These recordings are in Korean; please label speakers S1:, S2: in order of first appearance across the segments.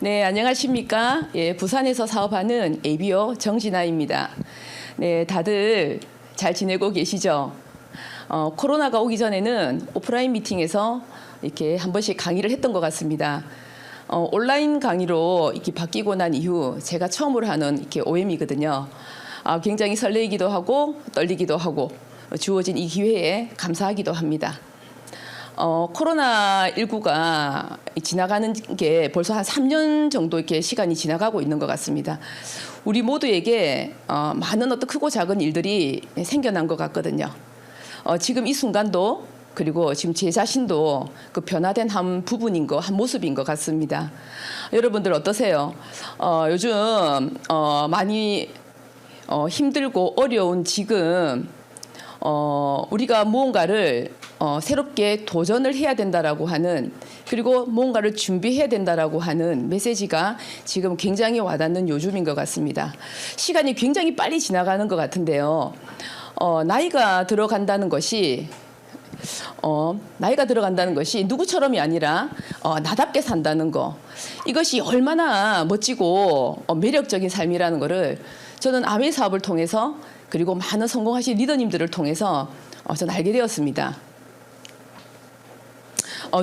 S1: 네, 안녕하십니까. 예, 부산에서 사업하는 ABO 정진아입니다. 네, 다들 잘 지내고 계시죠? 코로나가 오기 전에는 오프라인 미팅에서 이렇게 한 번씩 강의를 했던 것 같습니다. 온라인 강의로 이렇게 바뀌고 난 이후 제가 처음으로 하는 이렇게 OM이거든요. 굉장히 설레이기도 하고 떨리기도 하고 주어진 이 기회에 감사하기도 합니다. 코로나19가 지나가는 게 벌써 한 3년 정도 이렇게 시간이 지나가고 있는 것 같습니다. 우리 모두에게 많은 어떤 크고 작은 일들이 생겨난 것 같거든요. 지금 이 순간도 그리고 지금 제 자신도 그 변화된 한 부분인 거, 한 모습인 것 같습니다. 여러분들 어떠세요? 요즘 많이 힘들고 어려운 지금 우리가 무언가를 새롭게 도전을 해야 된다라고 하는, 그리고 무언가를 준비해야 된다라고 하는 메시지가 지금 굉장히 와닿는 요즘인 것 같습니다. 시간이 굉장히 빨리 지나가는 것 같은데요. 나이가 들어간다는 것이 누구처럼이 아니라 나답게 산다는 거, 이것이 얼마나 멋지고 매력적인 삶이라는 것을 저는 아메 사업을 통해서, 그리고 많은 성공하신 리더님들을 통해서 저는 알게 되었습니다.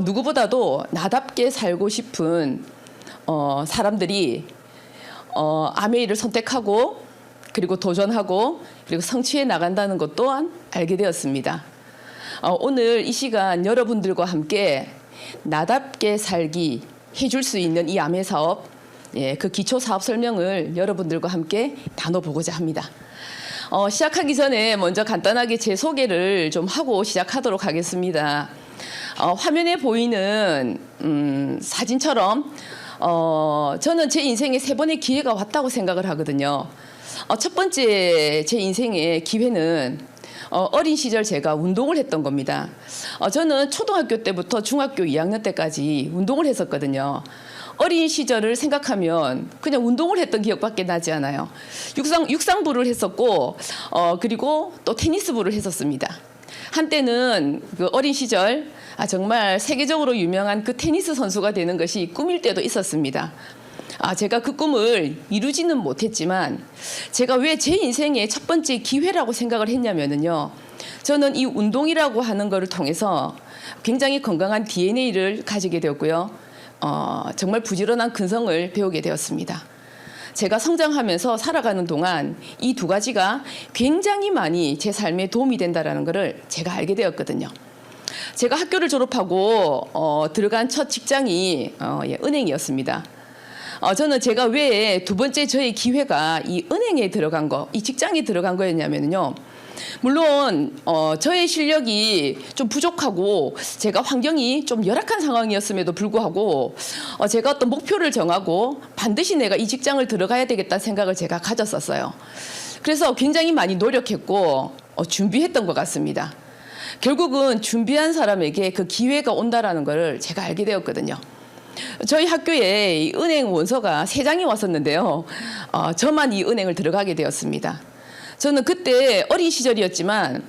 S1: 누구보다도 나답게 살고 싶은 사람들이 아메이를 선택하고, 그리고 도전하고, 그리고 성취해 나간다는 것 또한 알게 되었습니다. 오늘 이 시간 여러분들과 함께 나답게 살기 해줄 수 있는 이 아메 사업, 그 기초 사업 설명을 여러분들과 함께 나눠보고자 합니다. 시작하기 전에 먼저 간단하게 제 소개를 좀 하고 시작하도록 하겠습니다. 화면에 보이는 사진처럼 저는 제 인생에 3번의 기회가 왔다고 생각을 하거든요. 첫 번째 제 인생의 기회는 어린 시절 제가 운동을 했던 겁니다. 저는 초등학교 때부터 중학교 2학년 때까지 운동을 했었거든요. 어린 시절을 생각하면 그냥 운동을 했던 기억밖에 나지 않아요. 육상부를 했었고, 그리고 또 테니스부를 했었습니다. 한때는 그 어린 시절 정말 세계적으로 유명한 그 테니스 선수가 되는 것이 꿈일 때도 있었습니다. 제가 그 꿈을 이루지는 못했지만, 제가 왜 제 인생의 첫 번째 기회라고 생각을 했냐면요. 저는 이 운동이라고 하는 것을 통해서 굉장히 건강한 DNA를 가지게 되었고요. 정말 부지런한 근성을 배우게 되었습니다. 제가 성장하면서 살아가는 동안 이 두 가지가 굉장히 많이 제 삶에 도움이 된다는 것을 제가 알게 되었거든요. 제가 학교를 졸업하고 들어간 첫 직장이 은행이었습니다. 저는 제가 왜 두 번째 저의 기회가 이 은행에 들어간 거, 이 직장에 들어간 거였냐면요. 물론 저의 실력이 좀 부족하고 제가 환경이 좀 열악한 상황이었음에도 불구하고 제가 어떤 목표를 정하고 반드시 내가 이 직장을 들어가야 되겠다는 생각을 제가 가졌었어요. 그래서 굉장히 많이 노력했고 준비했던 것 같습니다. 결국은 준비한 사람에게 그 기회가 온다라는 걸 제가 알게 되었거든요. 저희 학교에 이 은행 원서가 3장이 왔었는데요. 저만 이 은행을 들어가게 되었습니다. 저는 그때 어린 시절이었지만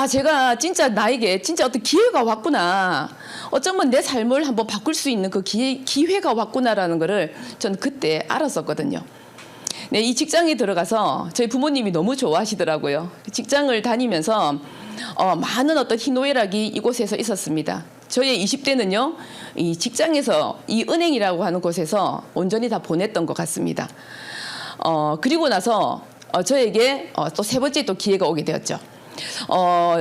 S1: 제가 진짜 나에게 진짜 어떤 기회가 왔구나, 어쩌면 내 삶을 한번 바꿀 수 있는 그 기회가 왔구나라는 거를 저는 그때 알았었거든요. 네, 이 직장에 들어가서 저희 부모님이 너무 좋아하시더라고요. 직장을 다니면서 많은 어떤 희노애락이 이곳에서 있었습니다. 저의 20대는요, 이 직장에서 이 은행이라고 하는 곳에서 온전히 다 보냈던 것 같습니다. 그리고 나서 저에게 또 3번째 또 기회가 오게 되었죠.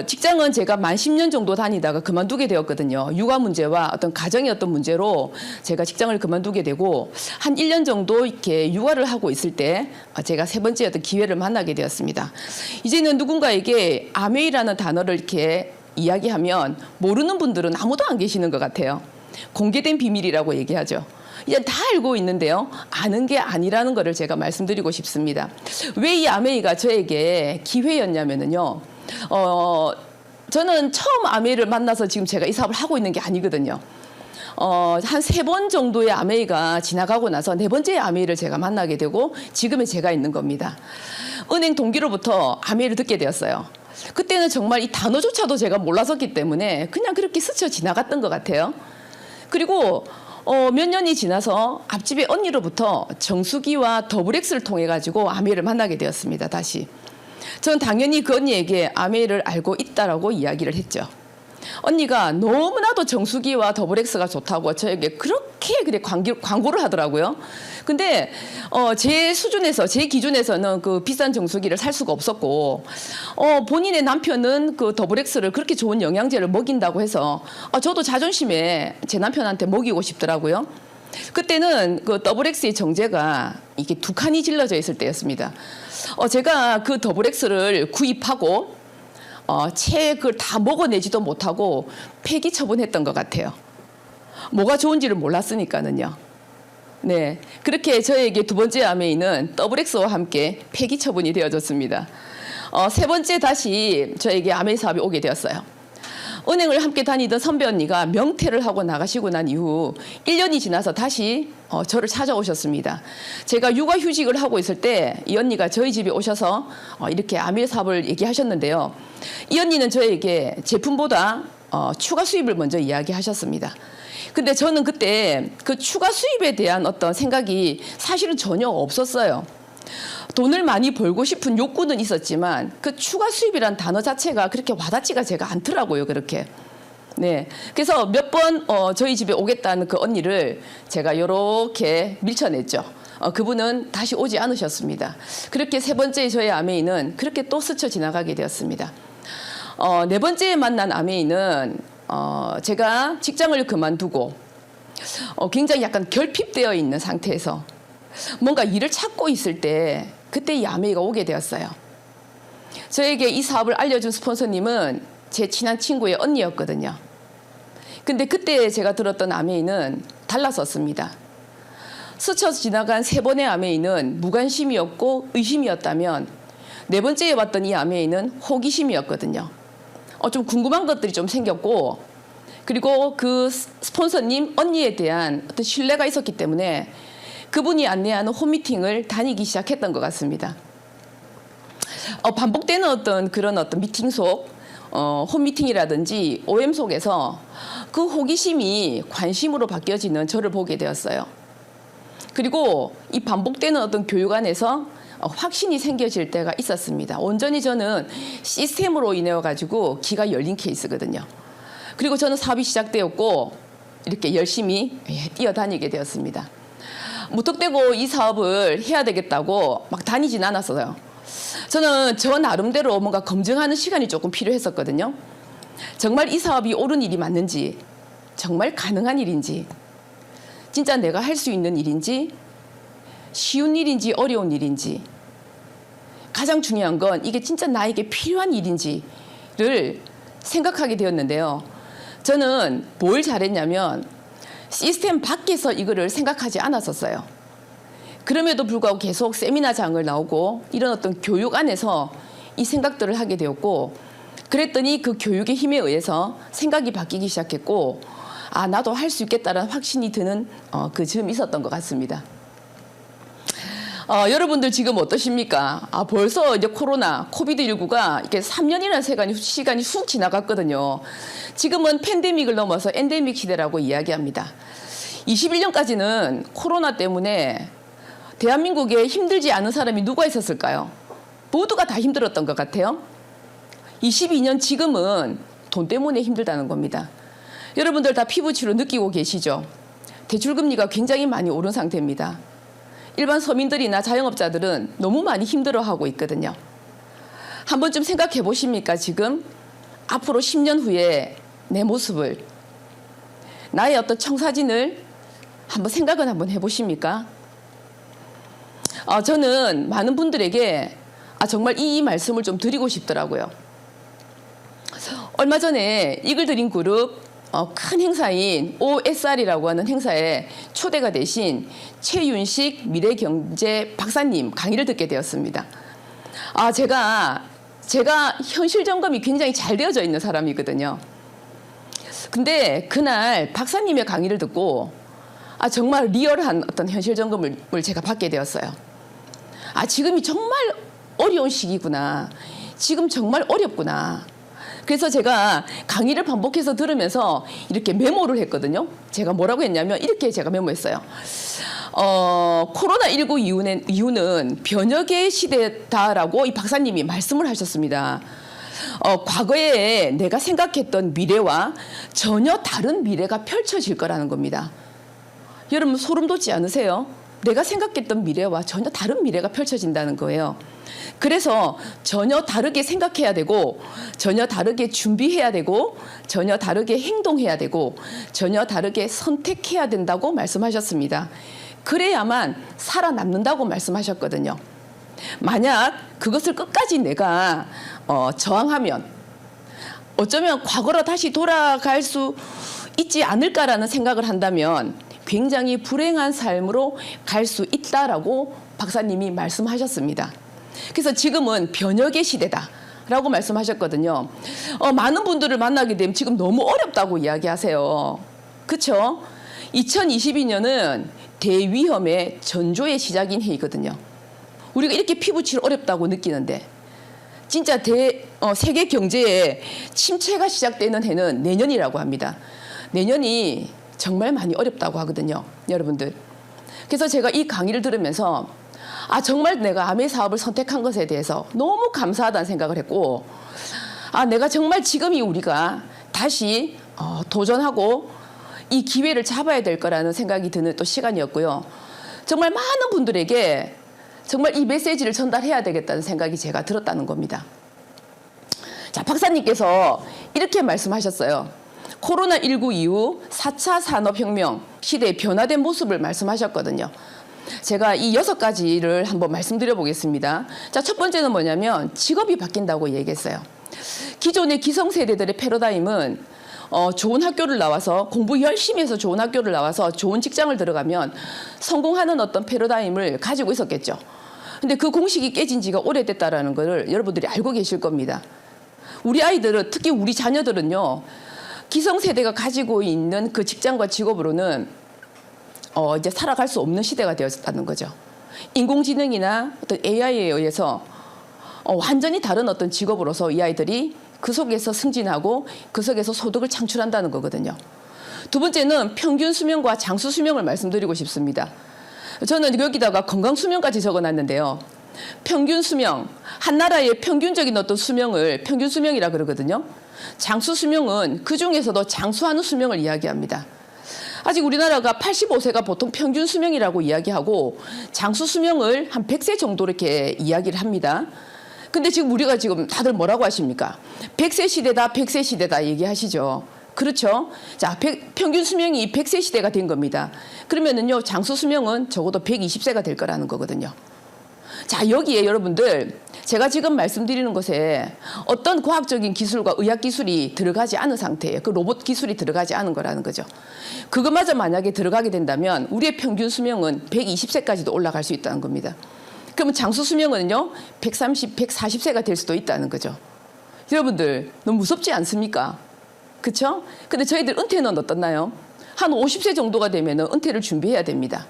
S1: 직장은 제가 만 10년 정도 다니다가 그만두게 되었거든요. 육아 문제와 어떤 가정의 어떤 문제로 제가 직장을 그만두게 되고, 한 1년 정도 이렇게 육아를 하고 있을 때 제가 3번째 어떤 기회를 만나게 되었습니다. 이제는 누군가에게 아메이라는 단어를 이렇게 이야기하면 모르는 분들은 아무도 안 계시는 것 같아요. 공개된 비밀이라고 얘기하죠. 이제 다 알고 있는데요, 아는 게 아니라는 것을 제가 말씀드리고 싶습니다. 왜 이 아메이가 저에게 기회였냐면요. 저는 처음 아메이를 만나서 지금 제가 이 사업을 하고 있는 게 아니거든요. 한 3번 정도의 아메이가 지나가고 나서 4번째 아메이를 제가 만나게 되고 지금의 제가 있는 겁니다. 은행 동기로부터 아메이를 듣게 되었어요. 그때는 정말 이 단어조차도 제가 몰랐었기 때문에 그냥 그렇게 스쳐 지나갔던 것 같아요. 그리고 몇 년이 지나서 앞집의 언니로부터 정수기와 더블엑스를 통해 가지고 아메이를 만나게 되었습니다. 다시. 전 당연히 그 언니에게 아메이를 알고 있다라고 이야기를 했죠. 언니가 너무나도 정수기와 더블엑스가 좋다고 저에게 그렇게 그래 광고를 하더라고요. 근데 제 수준에서 제 기준에서는 그 비싼 정수기를 살 수가 없었고 본인의 남편은 그 더블엑스를 그렇게 좋은 영양제를 먹인다고 해서 저도 자존심에 제 남편한테 먹이고 싶더라고요. 그때는 그 더블엑스의 정제가 이게 2칸이 질러져 있을 때였습니다. 제가 그 더블엑스를 구입하고 채 그걸 다 먹어내지도 못하고 폐기 처분했던 것 같아요. 뭐가 좋은지를 몰랐으니까는요. 네, 그렇게 저에게 두 번째 아메이는 더블엑스와 함께 폐기 처분이 되어졌습니다. 세 번째 다시 저에게 아메이 사업이 오게 되었어요. 은행을 함께 다니던 선배 언니가 명퇴를 하고 나가시고 난 이후 1년이 지나서 다시 저를 찾아오셨습니다. 제가 육아휴직을 하고 있을 때 이 언니가 저희 집에 오셔서 이렇게 아메이 사업을 얘기하셨는데요. 이 언니는 저에게 제품보다 추가 수입을 먼저 이야기하셨습니다. 근데 저는 그때 그 추가 수입에 대한 어떤 생각이 사실은 전혀 없었어요. 돈을 많이 벌고 싶은 욕구는 있었지만 그 추가 수입이란 단어 자체가 그렇게 와닿지가 제가 않더라고요. 그렇게. 네. 그래서 몇 번 저희 집에 오겠다는 그 언니를 제가 이렇게 밀쳐냈죠. 그분은 다시 오지 않으셨습니다. 그렇게 세 번째 저의 아메이는 그렇게 또 스쳐 지나가게 되었습니다. 네 번째 만난 아메이는 제가 직장을 그만두고 굉장히 약간 결핍되어 있는 상태에서 뭔가 일을 찾고 있을 때 그때 이 아메이가 오게 되었어요. 저에게 이 사업을 알려준 스폰서님은 제 친한 친구의 언니였거든요. 근데 그때 제가 들었던 아메이는 달랐었습니다. 스쳐 지나간 세 번의 아메이는 무관심이었고 의심이었다면 네 번째에 왔던 이 아메이는 호기심이었거든요. 좀 궁금한 것들이 좀 생겼고 그리고 그 스폰서님 언니에 대한 어떤 신뢰가 있었기 때문에 그분이 안내하는 홈미팅을 다니기 시작했던 것 같습니다. 반복되는 그런 미팅 속 홈미팅이라든지 OM 속에서 그 호기심이 관심으로 바뀌어지는 저를 보게 되었어요. 그리고 이 반복되는 어떤 교육 안에서 확신이 생겨질 때가 있었습니다. 온전히 저는 시스템으로 인해 가지고 기가 열린 케이스거든요. 그리고 저는 사업이 시작되었고 이렇게 열심히 뛰어다니게 되었습니다. 무턱대고 이 사업을 해야 되겠다고 막 다니진 않았어요. 저는 저 나름대로 뭔가 검증하는 시간이 조금 필요했었거든요. 정말 이 사업이 옳은 일이 맞는지, 정말 가능한 일인지, 진짜 내가 할 수 있는 일인지, 쉬운 일인지 어려운 일인지, 가장 중요한 건 이게 진짜 나에게 필요한 일인지를 생각하게 되었는데요. 저는 뭘 잘했냐면 시스템 밖에서 이거를 생각하지 않았었어요. 그럼에도 불구하고 계속 세미나장을 나오고 이런 어떤 교육 안에서 이 생각들을 하게 되었고 그랬더니 그 교육의 힘에 의해서 생각이 바뀌기 시작했고 나도 할 수 있겠다는 확신이 드는 그 즈음이 있었던 것 같습니다. 여러분들 지금 어떠십니까? 벌써 이제 코비드19가 이렇게 3년이라는 시간이 훅 지나갔거든요. 지금은 팬데믹을 넘어서 엔데믹 시대라고 이야기합니다. 21년까지는 코로나 때문에 대한민국에 힘들지 않은 사람이 누가 있었을까요? 모두가 다 힘들었던 것 같아요. 22년 지금은 돈 때문에 힘들다는 겁니다. 여러분들 다 피부치료 느끼고 계시죠? 대출금리가 굉장히 많이 오른 상태입니다. 일반 서민들이나 자영업자들은 너무 많이 힘들어하고 있거든요. 한 번쯤 생각해 보십니까? 지금 앞으로 10년 후에 내 모습을 나의 어떤 청사진을 한번 생각은 한번 해보십니까? 저는 많은 분들에게 정말 이 말씀을 좀 드리고 싶더라고요. 얼마 전에 이글드림 그룹 큰 행사인 OSR이라고 하는 행사에 초대가 되신 최윤식 미래경제 박사님 강의를 듣게 되었습니다. 제가 현실 점검이 굉장히 잘 되어져 있는 사람이거든요. 근데 그날 박사님의 강의를 듣고 정말 리얼한 어떤 현실 점검을 제가 받게 되었어요. 지금이 정말 어려운 시기구나. 지금 정말 어렵구나. 그래서 제가 강의를 반복해서 들으면서 이렇게 메모를 했거든요. 제가 뭐라고 했냐면 이렇게 제가 메모했어요. 코로나19 이후는 변혁의 시대다라고 이 박사님이 말씀을 하셨습니다. 과거에 내가 생각했던 미래와 전혀 다른 미래가 펼쳐질 거라는 겁니다. 여러분 소름 돋지 않으세요? 내가 생각했던 미래와 전혀 다른 미래가 펼쳐진다는 거예요. 그래서 전혀 다르게 생각해야 되고 전혀 다르게 준비해야 되고 전혀 다르게 행동해야 되고 전혀 다르게 선택해야 된다고 말씀하셨습니다. 그래야만 살아남는다고 말씀하셨거든요. 만약 그것을 끝까지 내가 저항하면 어쩌면 과거로 다시 돌아갈 수 있지 않을까라는 생각을 한다면 굉장히 불행한 삶으로 갈 수 있다라고 박사님이 말씀하셨습니다. 그래서 지금은 변혁의 시대다라고 말씀하셨거든요. 많은 분들을 만나게 되면 지금 너무 어렵다고 이야기하세요. 그렇죠? 2022년은 대위험의 전조의 시작인 해이거든요. 우리가 이렇게 피부치료 어렵다고 느끼는데 진짜 세계 경제의 침체가 시작되는 해는 내년이라고 합니다. 내년이 정말 많이 어렵다고 하거든요, 여러분들. 그래서 제가 이 강의를 들으면서 정말 내가 아메 사업을 선택한 것에 대해서 너무 감사하다는 생각을 했고 내가 정말 지금이 우리가 다시 도전하고 이 기회를 잡아야 될 거라는 생각이 드는 또 시간이었고요. 정말 많은 분들에게 정말 이 메시지를 전달해야 되겠다는 생각이 제가 들었다는 겁니다. 자, 박사님께서 이렇게 말씀하셨어요. 코로나19 이후 4차 산업혁명 시대의 변화된 모습을 말씀하셨거든요. 제가 이 6가지를 한번 말씀드려 보겠습니다. 자, 첫 번째는 뭐냐면 직업이 바뀐다고 얘기했어요. 기존의 기성세대들의 패러다임은 좋은 학교를 나와서 공부 열심히 해서 좋은 학교를 나와서 좋은 직장을 들어가면 성공하는 어떤 패러다임을 가지고 있었겠죠. 근데 그 공식이 깨진 지가 오래됐다라는 걸 여러분들이 알고 계실 겁니다. 우리 아이들은 특히 우리 자녀들은요. 기성세대가 가지고 있는 그 직장과 직업으로는 이제 살아갈 수 없는 시대가 되었다는 거죠. 인공지능이나 어떤 AI에 의해서 완전히 다른 어떤 직업으로서 이 아이들이 그 속에서 승진하고 그 속에서 소득을 창출한다는 거거든요. 두 번째는 평균 수명과 장수 수명을 말씀드리고 싶습니다. 저는 여기다가 건강 수명까지 적어놨는데요. 평균 수명, 한 나라의 평균적인 어떤 수명을 평균 수명이라 그러거든요. 장수 수명은 그 중에서도 장수하는 수명을 이야기합니다. 아직 우리나라가 85세가 보통 평균 수명이라고 이야기하고 장수 수명을 한 100세 정도 이렇게 이야기를 합니다. 근데 지금 우리가 지금 다들 뭐라고 하십니까? 100세 시대다, 100세 시대다 얘기하시죠. 그렇죠? 자, 평균 수명이 100세 시대가 된 겁니다. 그러면은요, 장수 수명은 적어도 120세가 될 거라는 거거든요. 자, 여기에 여러분들 제가 지금 말씀드리는 것에 어떤 과학적인 기술과 의학 기술이 들어가지 않은 상태예요. 그 로봇 기술이 들어가지 않은 거라는 거죠. 그것마저 만약에 들어가게 된다면 우리의 평균 수명은 120세까지도 올라갈 수 있다는 겁니다. 그러면 장수 수명은요 130, 140세가 될 수도 있다는 거죠. 여러분들 너무 무섭지 않습니까? 그렇죠? 근데 저희들 은퇴는 어떻나요? 한 50세 정도가 되면 은퇴를 준비해야 됩니다.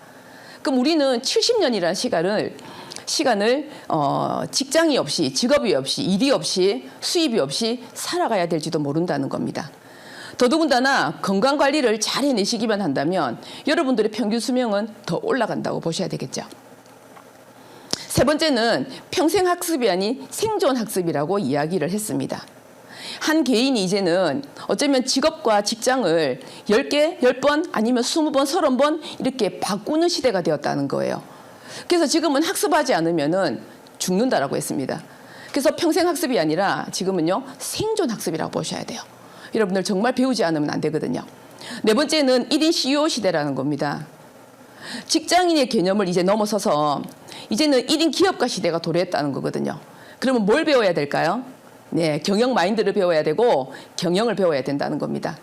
S1: 그럼 우리는 70년이라는 시간을 직장이 없이, 직업이 없이, 일이 없이, 수입이 없이 살아가야 될지도 모른다는 겁니다. 더더군다나 건강관리를 잘 해내시기만 한다면 여러분들의 평균 수명은 더 올라간다고 보셔야 되겠죠. 세 번째는 평생학습이 아닌 생존학습이라고 이야기를 했습니다. 한 개인이 이제는 어쩌면 직업과 직장을 10개, 10번 아니면 20번, 30번 이렇게 바꾸는 시대가 되었다는 거예요. 그래서 지금은 학습하지 않으면은 죽는다라고 했습니다. 그래서 평생학습이 아니라 지금은요 생존학습이라고 보셔야 돼요. 여러분들 정말 배우지 않으면 안 되거든요. 네 번째는 1인 CEO 시대라는 겁니다. 직장인의 개념을 이제 넘어서서 이제는 1인 기업가 시대가 도래했다는 거거든요. 그러면 뭘 배워야 될까요? 네, 경영 마인드를 배워야 되고 경영을 배워야 된다는 겁니다.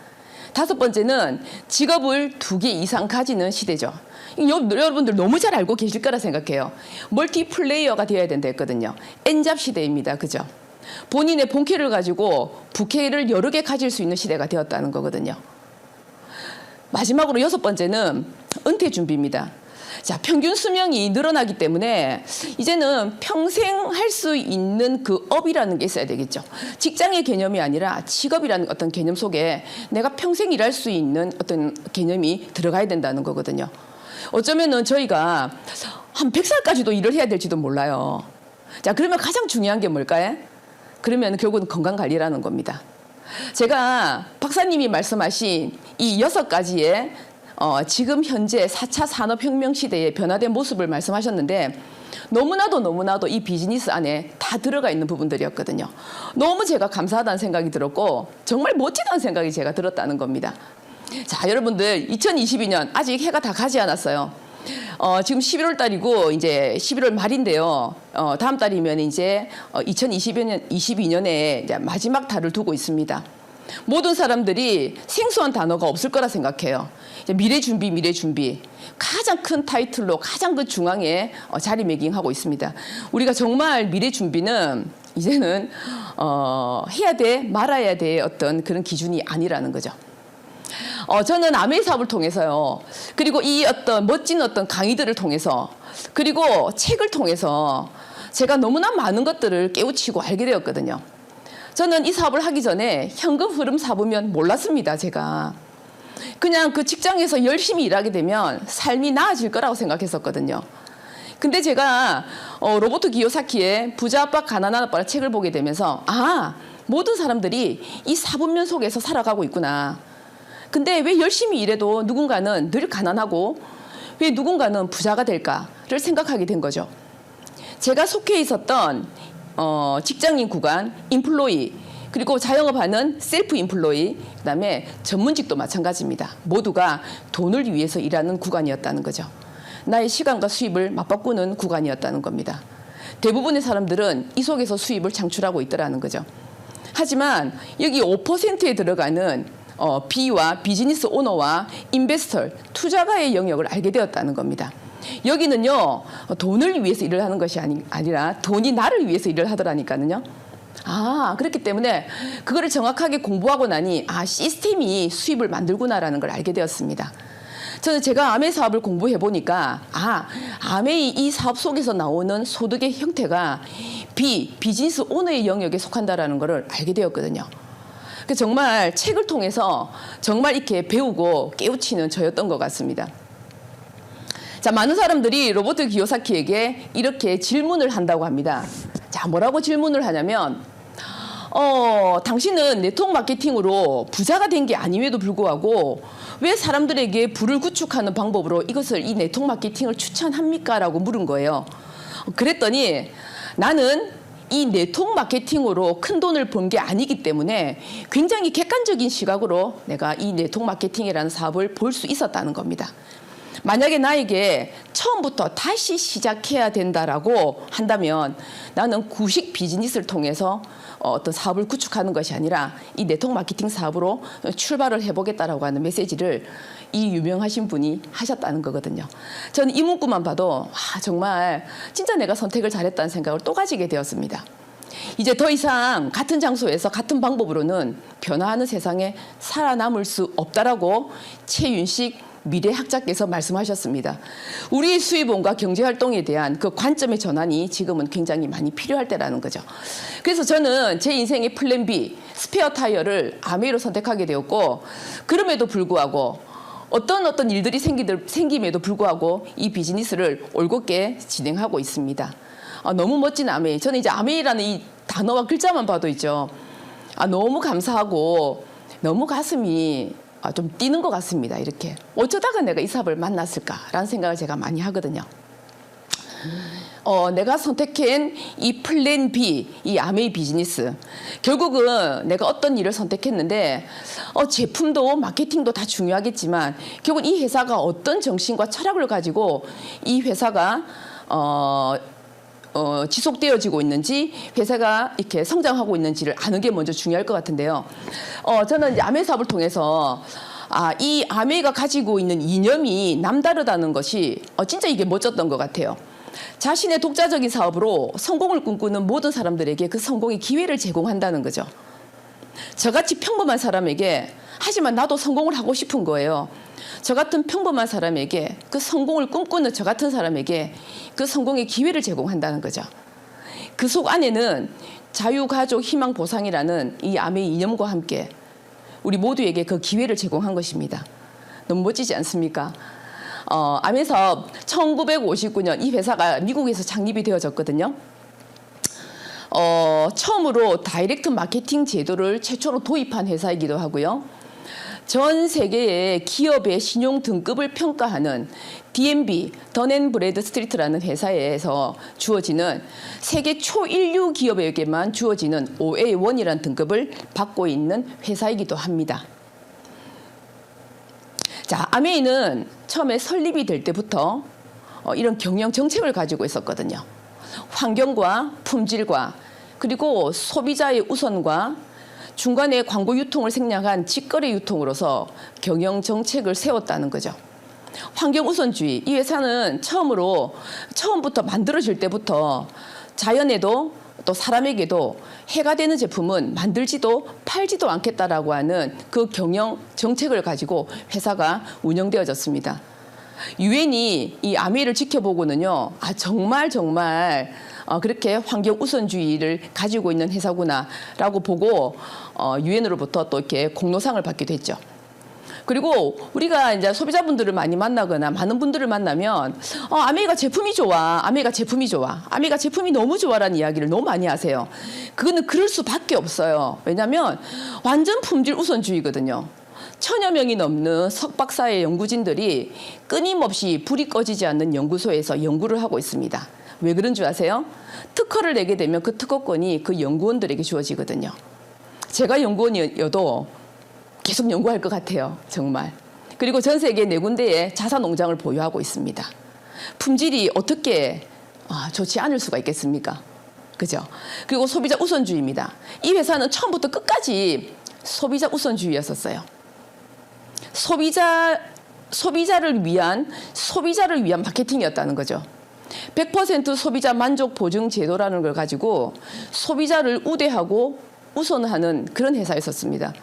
S1: 다섯 번째는 직업을 2개 이상 가지는 시대죠. 여러분들 너무 잘 알고 계실 거라 생각해요. 멀티플레이어가 되어야 된다 했거든요. N잡 시대입니다. 그죠? 본인의 본캐를 가지고 부캐를 여러 개 가질 수 있는 시대가 되었다는 거거든요. 마지막으로 6번째는 은퇴 준비입니다. 자, 평균 수명이 늘어나기 때문에 이제는 평생 할 수 있는 그 업이라는 게 있어야 되겠죠. 직장의 개념이 아니라 직업이라는 어떤 개념 속에 내가 평생 일할 수 있는 어떤 개념이 들어가야 된다는 거거든요. 어쩌면은 저희가 한 100살까지도 일을 해야 될지도 몰라요. 자, 그러면 가장 중요한 게 뭘까요? 그러면 결국은 건강관리라는 겁니다. 제가 박사님이 말씀하신 이 6가지의 지금 현재 4차 산업혁명 시대의 변화된 모습을 말씀하셨는데 너무나도 이 비즈니스 안에 다 들어가 있는 부분들이었거든요. 너무 제가 감사하다는 생각이 들었고 정말 멋지다는 생각이 제가 들었다는 겁니다. 자, 여러분들 2022년 아직 해가 다 가지 않았어요. 지금 11월 달이고 이제 11월 말인데요. 다음 달이면 이제 2022년에 이제 마지막 달을 두고 있습니다. 모든 사람들이 생소한 단어가 없을 거라 생각해요. 미래 준비. 가장 큰 타이틀로 가장 그 중앙에 자리매김하고 있습니다. 우리가 정말 미래 준비는 이제는 해야 돼 말아야 돼 어떤 그런 기준이 아니라는 거죠. 저는 아메이 사업을 통해서요. 그리고 이 어떤 멋진 어떤 강의들을 통해서 그리고 책을 통해서 제가 너무나 많은 것들을 깨우치고 알게 되었거든요. 저는 이 사업을 하기 전에 현금 흐름 사보면 몰랐습니다, 제가. 그냥 그 직장에서 열심히 일하게 되면 삶이 나아질 거라고 생각했었거든요. 근데 제가 로버트 기요사키의 부자 아빠 가난한 아빠라는 책을 보게 되면서 모든 사람들이 이 사분면 속에서 살아가고 있구나. 근데 왜 열심히 일해도 누군가는 늘 가난하고 왜 누군가는 부자가 될까를 생각하게 된 거죠. 제가 속해 있었던 직장인 구간, 인플로이, 그리고 자영업하는 셀프 인플로이, 그다음에 전문직도 마찬가지입니다. 모두가 돈을 위해서 일하는 구간이었다는 거죠. 나의 시간과 수입을 맞바꾸는 구간이었다는 겁니다. 대부분의 사람들은 이 속에서 수입을 창출하고 있더라는 거죠. 하지만 여기 5%에 들어가는 B와 비즈니스 오너와 인베스터, 투자가의 영역을 알게 되었다는 겁니다. 여기는요, 돈을 위해서 일을 하는 것이 아니라 돈이 나를 위해서 일을 하더라니까요. 그렇기 때문에 그거를 정확하게 공부하고 나니 시스템이 수입을 만들구나라는 걸 알게 되었습니다. 저는 제가 아메이 사업을 공부해 보니까 아메이 이 사업 속에서 나오는 소득의 형태가 비즈니스 오너의 영역에 속한다라는 것을 알게 되었거든요. 그래서 정말 책을 통해서 정말 이렇게 배우고 깨우치는 저였던 것 같습니다. 자, 많은 사람들이 로버트 기요사키에게 이렇게 질문을 한다고 합니다. 자, 뭐라고 질문을 하냐면 당신은 네트워크 마케팅으로 부자가 된 게 아님에도 불구하고 왜 사람들에게 부를 구축하는 방법으로 이 네트워크 마케팅을 추천합니까? 라고 물은 거예요. 그랬더니 나는 이 네트워크 마케팅으로 큰 돈을 번 게 아니기 때문에 굉장히 객관적인 시각으로 내가 이 네트워크 마케팅이라는 사업을 볼 수 있었다는 겁니다. 만약에 나에게 처음부터 다시 시작해야 된다라고 한다면 나는 구식 비즈니스를 통해서 어떤 사업을 구축하는 것이 아니라 이 네트워크 마케팅 사업으로 출발을 해보겠다라고 하는 메시지를 이 유명하신 분이 하셨다는 거거든요. 저는 이 문구만 봐도 정말 진짜 내가 선택을 잘했다는 생각을 또 가지게 되었습니다. 이제 더 이상 같은 장소에서 같은 방법으로는 변화하는 세상에 살아남을 수 없다라고 최윤식 미래학자께서 말씀하셨습니다. 우리의 수입원과 경제활동에 대한 그 관점의 전환이 지금은 굉장히 많이 필요할 때라는 거죠. 그래서 저는 제 인생의 플랜 B, 스페어 타이어를 아메이로 선택하게 되었고 그럼에도 불구하고 어떤 일들이 생김에도 불구하고 이 비즈니스를 올곧게 진행하고 있습니다. 너무 멋진 아메이. 저는 이제 아메이라는 이 단어와 글자만 봐도 있죠. 너무 감사하고 너무 가슴이 좀 뛰는 것 같습니다. 이렇게 어쩌다가 내가 이 사업을 만났을까라는 생각을 제가 많이 하거든요. 내가 선택한 이 플랜 B, 이 아메이 비즈니스, 결국은 내가 어떤 일을 선택했는데 제품도 마케팅도 다 중요하겠지만 결국 이 회사가 어떤 정신과 철학을 가지고 이 회사가 지속되어지고 있는지 회사가 이렇게 성장하고 있는지를 아는 게 먼저 중요할 것 같은데요. 저는 이제 아메이 사업을 통해서 이 아메이가 가지고 있는 이념이 남다르다는 것이 진짜 이게 멋졌던 것 같아요. 자신의 독자적인 사업으로 성공을 꿈꾸는 모든 사람들에게 그 성공의 기회를 제공한다는 거죠. 저같이 평범한 사람에게 하지만 나도 성공을 하고 싶은 거예요. 저 같은 평범한 사람에게, 그 성공을 꿈꾸는 저 같은 사람에게 그 성공의 기회를 제공한다는 거죠. 그 속 안에는 자유가족 희망보상이라는 이 아메이 이념과 함께 우리 모두에게 그 기회를 제공한 것입니다. 너무 멋지지 않습니까? 아메사업 1959년 이 회사가 미국에서 창립이 되어졌거든요. 처음으로 다이렉트 마케팅 제도를 최초로 도입한 회사이기도 하고요. 전 세계의 기업의 신용 등급을 평가하는 D&B, 던앤브래드스트리트라는 회사에서 주어지는 세계 초일류 기업에게만 주어지는 OA1이라는 등급을 받고 있는 회사이기도 합니다. 자, 아메이는 처음에 설립이 될 때부터 이런 경영 정책을 가지고 있었거든요. 환경과 품질과 그리고 소비자의 우선과 중간에 광고 유통을 생략한 직거래 유통으로서 경영 정책을 세웠다는 거죠. 환경 우선주의. 이 회사는 처음부터 만들어질 때부터 자연에도 또 사람에게도 해가 되는 제품은 만들지도 팔지도 않겠다라고 하는 그 경영 정책을 가지고 회사가 운영되어졌습니다. 유엔이 이 아메이를 지켜보고는요, 정말 그렇게 환경 우선주의를 가지고 있는 회사구나라고 보고 유엔으로부터 또 이렇게 공로상을 받기도 했죠. 그리고 우리가 이제 소비자분들을 많이 만나거나 많은 분들을 만나면 아메이가 제품이 좋아, 아메이가 제품이 좋아, 아메이가 제품이 너무 좋아라는 이야기를 너무 많이 하세요. 그거는 그럴 수밖에 없어요. 왜냐하면 완전 품질 우선주의거든요. 1000여 명이 넘는 석박사의 연구진들이 끊임없이 불이 꺼지지 않는 연구소에서 연구를 하고 있습니다. 왜 그런 줄 아세요? 특허를 내게 되면 그 특허권이 그 연구원들에게 주어지거든요. 제가 연구원이어도 계속 연구할 것 같아요. 정말. 그리고 전 세계 4군데의 자사 농장을 보유하고 있습니다. 품질이 어떻게 좋지 않을 수가 있겠습니까? 그죠? 그리고 소비자 우선주의입니다. 이 회사는 처음부터 끝까지 소비자 우선주의였었어요. 소비자를 위한 마케팅이었다는 거죠. 100% 소비자 만족 보증 제도라는 걸 가지고 소비자를 우대하고 우선하는 그런 회사였었습니다.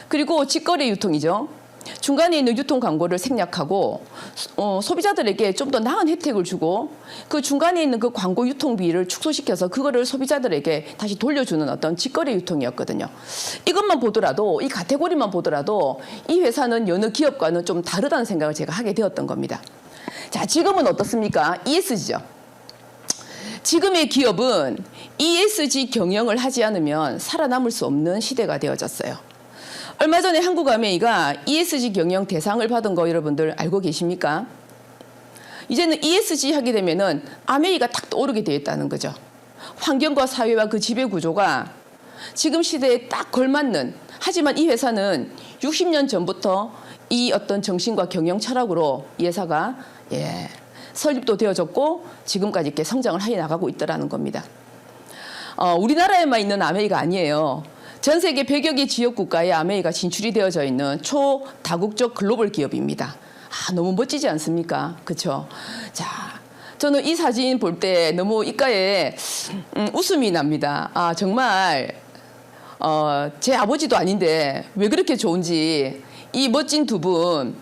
S1: 그리고 직거래 유통이죠. 중간에 있는 유통 광고를 생략하고 소비자들에게 좀 더 나은 혜택을 주고 그 중간에 있는 그 광고 유통비를 축소시켜서 그거를 소비자들에게 다시 돌려주는 어떤 직거래 유통이었거든요. 이것만 보더라도, 이 카테고리만 보더라도 이 회사는 여느 기업과는 좀 다르다는 생각을 제가 하게 되었던 겁니다. 자, 지금은 어떻습니까? ESG죠. 지금의 기업은 ESG 경영을 하지 않으면 살아남을 수 없는 시대가 되어졌어요. 얼마 전에 한국아메이가 ESG 경영 대상을 받은 거 여러분들 알고 계십니까? 이제는 ESG 하게 되면은 아메이가 탁 떠오르게 되어 있다는 거죠. 환경과 사회와 그 지배 구조가 지금 시대에 딱 걸맞는, 하지만 이 회사는 60년 전부터 이 어떤 정신과 경영 철학으로 이 회사가 설립도 되어졌고 지금까지 이렇게 성장을 해 나가고 있더라는 겁니다. 우리나라에만 있는 아메이가 아니에요. 전 세계 100여 개 지역 국가에 아메이가 진출이 되어져 있는 초다국적 글로벌 기업입니다. 너무 멋지지 않습니까? 그렇죠? 자, 저는 이 사진 볼 때 너무 입가에 웃음이 납니다. 정말 제 아버지도 아닌데 왜 그렇게 좋은지 이 멋진 두 분,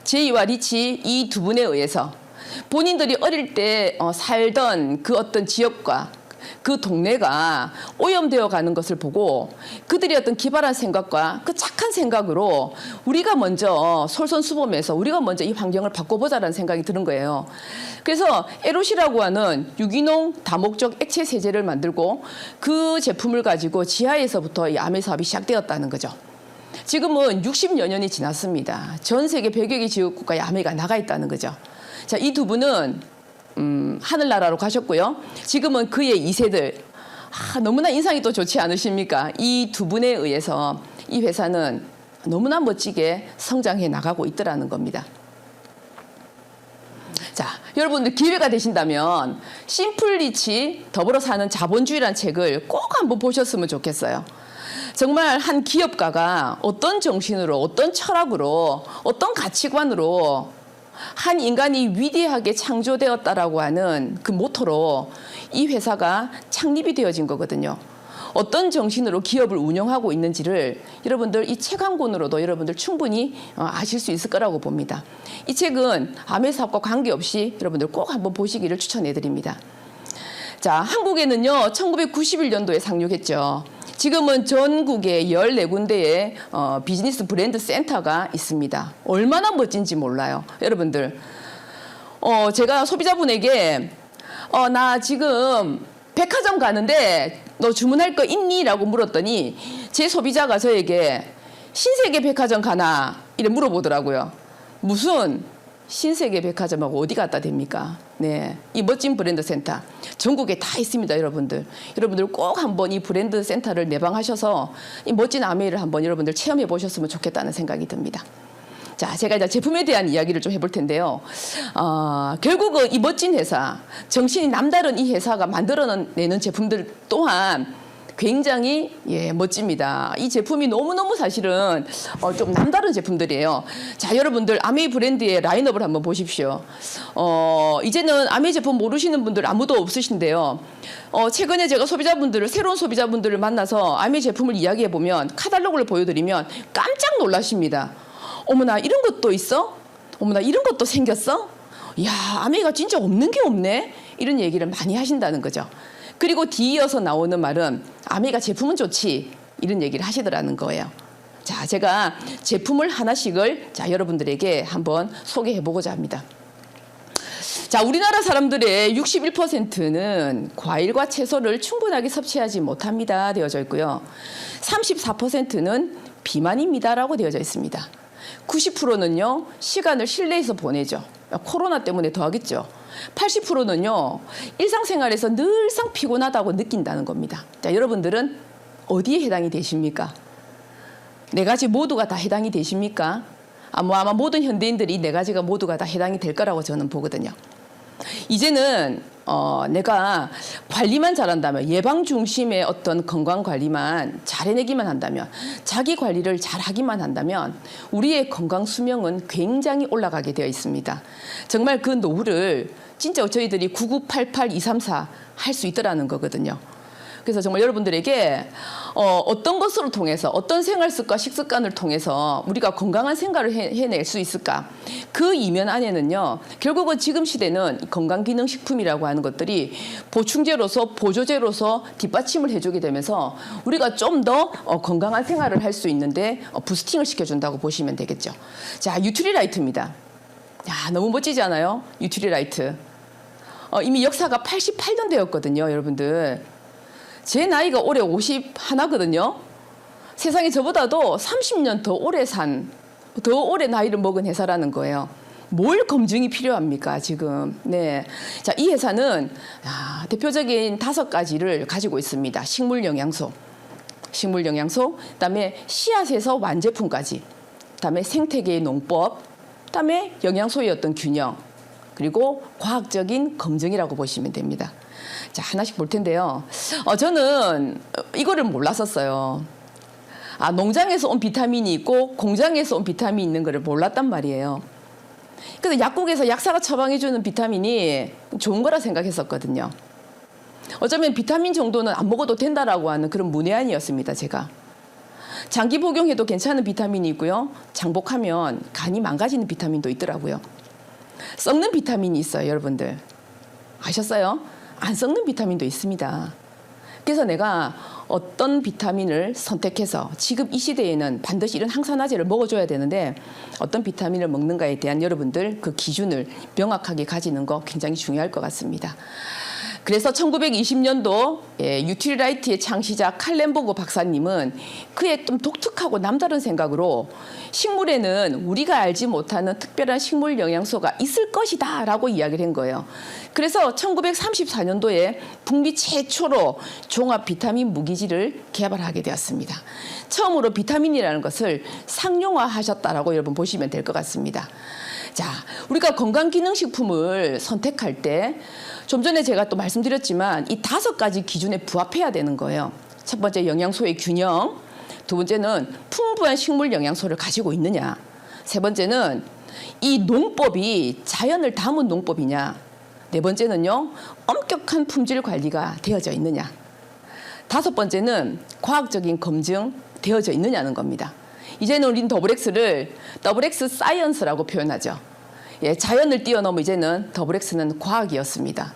S1: 제이와 리치 이 두 분에 의해서 본인들이 어릴 때 살던 그 어떤 지역과 그 동네가 오염되어 가는 것을 보고 그들의 어떤 기발한 생각과 그 착한 생각으로 우리가 먼저 솔선수범해서 우리가 먼저 이 환경을 바꿔보자라는 생각이 드는 거예요. 그래서 에롯이라고 하는 유기농 다목적 액체 세제를 만들고 그 제품을 가지고 지하에서부터 이 아메 사업이 시작되었다는 거죠. 지금은 60여 년이 지났습니다. 전 세계 100여 개 지역 국가에 아메가 나가 있다는 거죠. 자, 이 두 분은 하늘나라로 가셨고요. 지금은 그의 2세들. 너무나 인상이 또 좋지 않으십니까? 이 두 분에 의해서 이 회사는 너무나 멋지게 성장해 나가고 있더라는 겁니다. 자, 여러분들 기회가 되신다면 심플리치 더불어 사는 자본주의라는 책을 꼭 한번 보셨으면 좋겠어요. 정말 한 기업가가 어떤 정신으로, 어떤 철학으로, 어떤 가치관으로 한 인간이 위대하게 창조되었다라고 하는 그 모토로 이 회사가 창립이 되어진 거거든요. 어떤 정신으로 기업을 운영하고 있는지를 여러분들 이 책 한 권으로도 여러분들 충분히 아실 수 있을 거라고 봅니다. 이 책은 아메 사업과 관계없이 여러분들 꼭 한번 보시기를 추천해 드립니다. 자, 한국에는요 1991년도에 상륙했죠. 지금은 전국에 14군데의 비즈니스 브랜드 센터가 있습니다. 얼마나 멋진지 몰라요. 여러분들 제가 소비자분에게 나 지금 백화점 가는데 너 주문할 거 있니? 라고 물었더니 제 소비자가 저에게 신세계 백화점 가나? 이래 물어보더라고요. 무슨 신세계 백화점하고 어디 갔다 됩니까? 네, 이 멋진 브랜드 센터 전국에 다 있습니다, 여러분들. 여러분들 꼭 한번 이 브랜드 센터를 내방하셔서 이 멋진 아메이를 한번 여러분들 체험해 보셨으면 좋겠다는 생각이 듭니다. 자, 제가 이제 제품에 대한 이야기를 좀 해볼 텐데요. 결국은 이 멋진 회사, 정신이 남다른 이 회사가 만들어내는 제품들 또한 굉장히 멋집니다. 이 제품이 너무너무 사실은 좀 남다른 제품들이에요. 자, 여러분들 아메이 브랜드의 라인업을 한번 보십시오. 이제는 아메이 제품 모르시는 분들 아무도 없으신데요. 최근에 제가 새로운 소비자분들을 만나서 아메이 제품을 이야기해 보면 카탈로그를 보여드리면 깜짝 놀라십니다. 어머나 이런 것도 있어? 어머나 이런 것도 생겼어? 이야, 아메이가 진짜 없는 게 없네? 이런 얘기를 많이 하신다는 거죠. 그리고 뒤이어서 나오는 말은 아메이가 제품은 좋지 이런 얘기를 하시더라는 거예요. 자, 제가 제품을 하나씩을 여러분들에게 한번 소개해 보고자 합니다. 자, 우리나라 사람들의 61%는 과일과 채소를 충분하게 섭취하지 못합니다 되어져 있고요. 34%는 비만입니다라고 되어져 있습니다. 90%는요 시간을 실내에서 보내죠. 코로나 때문에 더하겠죠. 80%는요 일상생활에서 늘상 피곤하다고 느낀다는 겁니다. 자, 여러분들은 어디에 해당이 되십니까? 네 가지 모두가 다 해당이 되십니까? 아마 모든 현대인들이 네 가지가 모두가 다 해당이 될 거라고 저는 보거든요. 이제는 내가 관리만 잘한다면, 예방 중심의 어떤 건강 관리만 잘해내기만 한다면, 자기 관리를 잘하기만 한다면 우리의 건강 수명은 굉장히 올라가게 되어 있습니다. 정말 그 노후를 진짜 저희들이 9988-234 할 수 있더라는 거거든요. 그래서 정말 여러분들에게 어떤 것으로 통해서, 어떤 생활 습관, 식습관을 통해서 우리가 건강한 생활을 해낼 수 있을까? 그 이면 안에는요, 결국은 지금 시대는 건강기능식품이라고 하는 것들이 보충제로서, 보조제로서 뒷받침을 해주게 되면서 우리가 좀 더 건강한 생활을 할 수 있는데 부스팅을 시켜준다고 보시면 되겠죠. 자, 유트리라이트입니다. 야, 너무 멋지지 않아요? 유트리라이트. 이미 역사가 88년대였거든요, 여러분들. 제 나이가 올해 51거든요. 세상에 저보다도 30년 더 오래 나이를 먹은 회사라는 거예요. 뭘 검증이 필요합니까, 지금? 네. 자, 이 회사는 대표적인 5가지를 가지고 있습니다. 식물영양소, 그다음에 씨앗에서 완제품까지, 그다음에 생태계의 농법, 그다음에 영양소의 어떤 균형, 그리고 과학적인 검증이라고 보시면 됩니다. 자, 하나씩 볼 텐데요. 저는 이거를 몰랐었어요. 농장에서 온 비타민이 있고 공장에서 온 비타민이 있는 거를 몰랐단 말이에요. 그래서 약국에서 약사가 처방해주는 비타민이 좋은 거라 생각했었거든요. 어쩌면 비타민 정도는 안 먹어도 된다라고 하는 그런 문외한이었습니다, 제가. 장기 복용해도 괜찮은 비타민이 있고요. 장복하면 간이 망가지는 비타민도 있더라고요. 썩는 비타민이 있어요, 여러분들. 아셨어요? 안 썩는 비타민도 있습니다. 그래서 내가 어떤 비타민을 선택해서 지금 이 시대에는 반드시 이런 항산화제를 먹어줘야 되는데 어떤 비타민을 먹는가에 대한 여러분들 그 기준을 명확하게 가지는 거 굉장히 중요할 것 같습니다. 그래서 1920년도 유틸라이트의 창시자 칼렌보그 박사님은 그의 좀 독특하고 남다른 생각으로 식물에는 우리가 알지 못하는 특별한 식물 영양소가 있을 것이다 라고 이야기를 한 거예요. 그래서 1934년도에 북미 최초로 종합 비타민 무기질을 개발하게 되었습니다. 처음으로 비타민이라는 것을 상용화하셨다라고 여러분 보시면 될 것 같습니다. 자, 우리가 건강기능식품을 선택할 때 좀 전에 제가 또 말씀드렸지만 이 5가지 기준에 부합해야 되는 거예요. 첫 번째, 영양소의 균형. 두 번째는 풍부한 식물 영양소를 가지고 있느냐. 세 번째는 이 농법이 자연을 담은 농법이냐. 네 번째는요, 엄격한 품질 관리가 되어져 있느냐. 5번째는 과학적인 검증되어져 있느냐는 겁니다. 이제는 우리는 더블X를 더블X 사이언스라고 표현하죠. 예, 자연을 뛰어넘어 이제는 더블X는 과학이었습니다.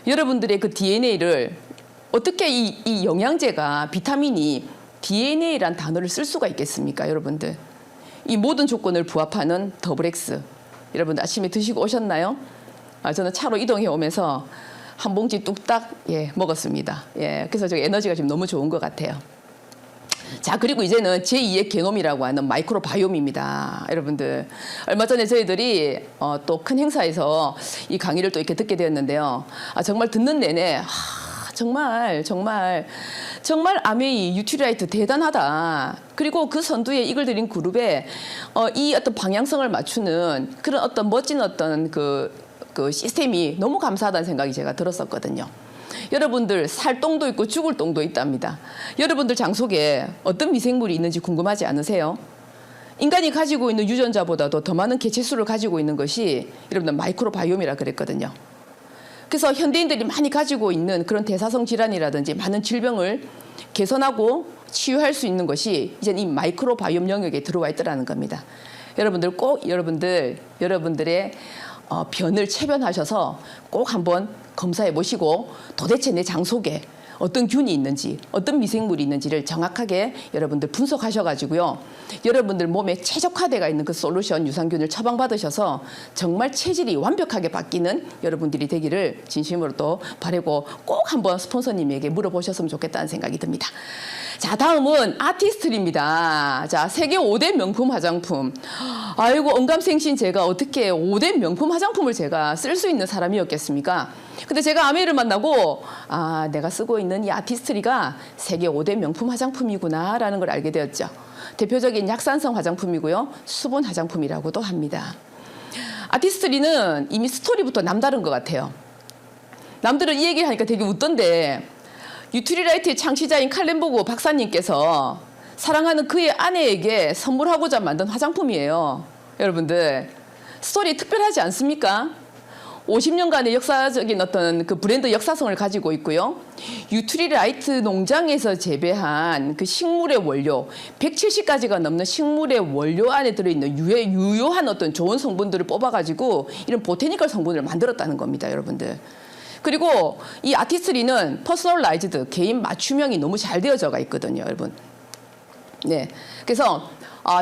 S1: 여러분들의 그 DNA를 어떻게 이 영양제가 비타민이 DNA란 단어를 쓸 수가 있겠습니까, 여러분들? 이 모든 조건을 부합하는 더블X. 여러분들 아침에 드시고 오셨나요? 저는 차로 이동해 오면서 한 봉지 뚝딱 먹었습니다. 그래서 저 에너지가 지금 너무 좋은 것 같아요. 자, 그리고 이제는 제2의 게놈이라고 하는 마이크로바이옴입니다. 여러분들 얼마 전에 저희들이 또 큰 행사에서 이 강의를 또 이렇게 듣게 되었는데요. 정말 듣는 내내 정말 아메이 유틸라이트 대단하다. 그리고 그 선두에 이걸 들인 그룹에 이 어떤 방향성을 맞추는 그런 어떤 멋진 어떤 그 시스템이 너무 감사하다는 생각이 제가 들었었거든요. 여러분들 살 똥도 있고 죽을 똥도 있답니다. 여러분들 장 속에 어떤 미생물이 있는지 궁금하지 않으세요? 인간이 가지고 있는 유전자보다도 더 많은 개체수를 가지고 있는 것이 여러분들 마이크로바이옴이라 그랬거든요. 그래서 현대인들이 많이 가지고 있는 그런 대사성 질환이라든지 많은 질병을 개선하고 치유할 수 있는 것이 이제 이 마이크로바이옴 영역에 들어와 있더라는 겁니다. 여러분들 꼭 여러분들의 변을 체변하셔서 꼭 한번 검사해 보시고 도대체 내 장 속에 어떤 균이 있는지 어떤 미생물이 있는지를 정확하게 여러분들 분석하셔가지고요. 여러분들 몸에 최적화되어 있는 그 솔루션 유산균을 처방받으셔서 정말 체질이 완벽하게 바뀌는 여러분들이 되기를 진심으로 또 바라고 꼭 한번 스폰서님에게 물어보셨으면 좋겠다는 생각이 듭니다. 자, 다음은 아티스트리입니다. 자, 세계 5대 명품 화장품. 아이고, 언감생신 제가 어떻게 5대 명품 화장품을 제가 쓸 수 있는 사람이었겠습니까? 근데 제가 아메이를 만나고 내가 쓰고 있는 이 아티스트리가 세계 5대 명품 화장품이구나 라는 걸 알게 되었죠. 대표적인 약산성 화장품이고요. 수분 화장품이라고도 합니다. 아티스트리는 이미 스토리부터 남다른 것 같아요. 남들은 이 얘기를 하니까 되게 웃던데 유틸라이트의 창시자인 칼렌보그 박사님께서 사랑하는 그의 아내에게 선물하고자 만든 화장품이에요. 여러분들 스토리 특별하지 않습니까? 50년간의 역사적인 어떤 그 브랜드 역사성을 가지고 있고요. 유틸라이트 농장에서 재배한 그 식물의 원료, 170가지가 넘는 식물의 원료 안에 들어있는 유효한 어떤 좋은 성분들을 뽑아가지고 이런 보테니컬 성분을 만들었다는 겁니다, 여러분들. 그리고 이 아티스트리는 퍼스널라이즈드, 개인 맞춤형이 너무 잘 되어져가 있거든요, 여러분. 네, 그래서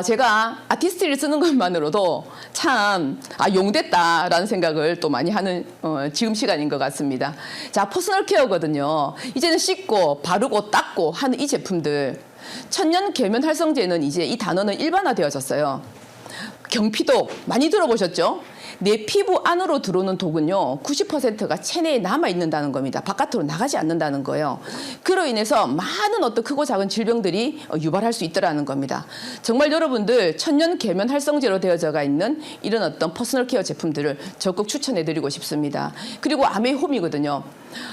S1: 제가 아티스트리를 쓰는 것만으로도 참 용됐다라는 생각을 또 많이 하는 지금 시간인 것 같습니다. 자, 퍼스널 케어거든요. 이제는 씻고 바르고 닦고 하는 이 제품들. 천연 계면 활성제는 이제 이 단어는 일반화되어졌어요. 경피독 많이 들어보셨죠? 내 피부 안으로 들어오는 독은요 90%가 체내에 남아있는다는 겁니다. 바깥으로 나가지 않는다는 거예요. 그로 인해서 많은 어떤 크고 작은 질병들이 유발할 수 있다는 겁니다. 정말 여러분들 천연 계면 활성제로 되어져가 있는 이런 어떤 퍼스널 케어 제품들을 적극 추천해드리고 싶습니다. 그리고 아메이홈이거든요.